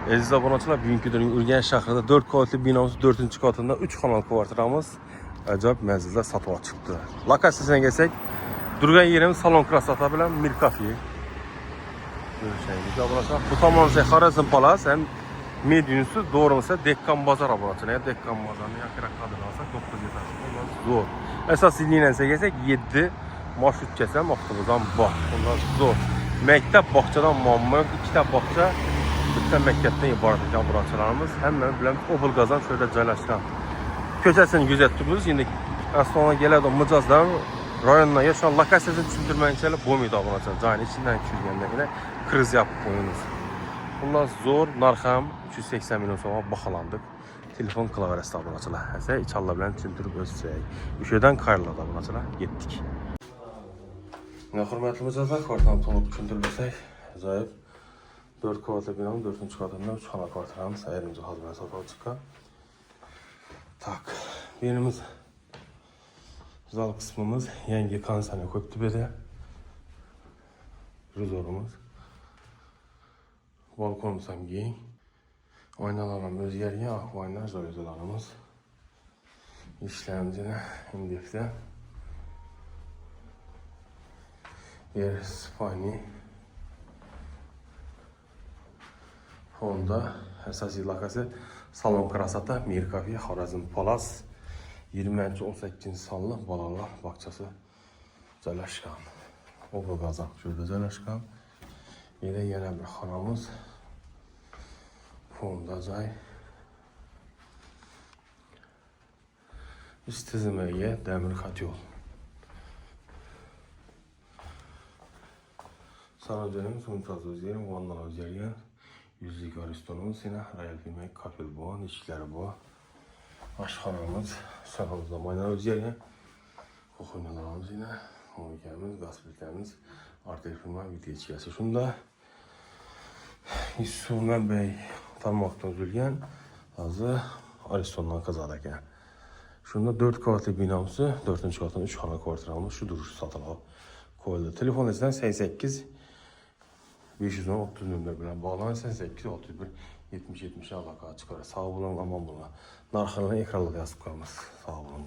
Əziz abunəçilər, bugünkü gün Ürgəniş şəhərində 4 kvadratlı binamız 4-cü katında 3 kanal kvartiramız acayip mənzildə satışa çıxdı. Lokasiyasına gəlsək, durğan yerimiz salon krasata bilən Mir Kafe. Görüşəyimiz abunəçilər. Bu tamamı Xorazm Palas, həm mediumsu, doğrumusa Dekkan Bazar abunəçilər. Dekkan Bazarını yaxıra kadın alsaq 9 yeter. Ondan zor. Əsas iliylə gəlsək 7 marşrut kəsəm avtobusdan bax. Ondan zor. Məktəb bağçadan muamma yox, 2 tə bağça bütün məktəbdən ibarət edən buraçalarımız. Həmən biləm Obul Qazan şöyle caylaşkan. Köçəsini gözətdiniz. İndi əslində gələrdə Mıcazdan rayonuna yaşayan lokasiyasını düşündürməyin içəli bu meyda buraçalar. Cayın içindən 200 gəndə ilə kriz yapıb qoyunuz. Bunlar zor, narxam 380 milyon sonra baxalandıq. Telefon klavyesi abunəçilər. Həsə içalla bilən düşündürüb özsək. Üşədən Karla da abunəçilər getdik. Ne hürmetli Mıcazlar, kvartalın tonup düşündürürsək, acayip 4 kvadratlı binanın 4-cü katında 3 xana kvartiramız ayrıca hazırlayın satılıb çıxar. Tak, birimiz zal kısmımız yenge kansane koyup dibede. Rüzorumuz. Balkonumuz hem giyin. Aynalarım öz yerine ak aynalar zoyuzularımız. İşlemcine indekte. Yer spani. Fonda əsas ilakası salon krasata Mir Kafe Xorazm Palas 20-18 sanlı balalar bağçası caylaşkan. Obul Qazan şurada caylaşkan. Yine yenə bir xanamız. Fonda cay. İstizməyə dəmir xatyol. Sanacının sonuçası özgərin, vandan özgərin. Yüzlük aristonumuz yine Royal Filmek kapil bu, içkileri bu. Aşxanamız, sağımızda maynar özgərin. Koxuynalarımız yine, oğukemiz, qaz plitlərimiz, arter filmek video içkisi. Şunda Yusufman Bey tanımaktan üzülgən, azı Aristondan kazadakən. Şunda 4 kvadratlı binamızı, 4-cü katında 3 xana kvartiramız şu duruş satılıb koyuldu. Telefon ezidən 88 530 nömrə bilən bağlanan 88 31 70 70 alaka çıxar. Sağ olun, aman bulun. Narxını ekranlarda yazıb qalmaz. Sağ olun.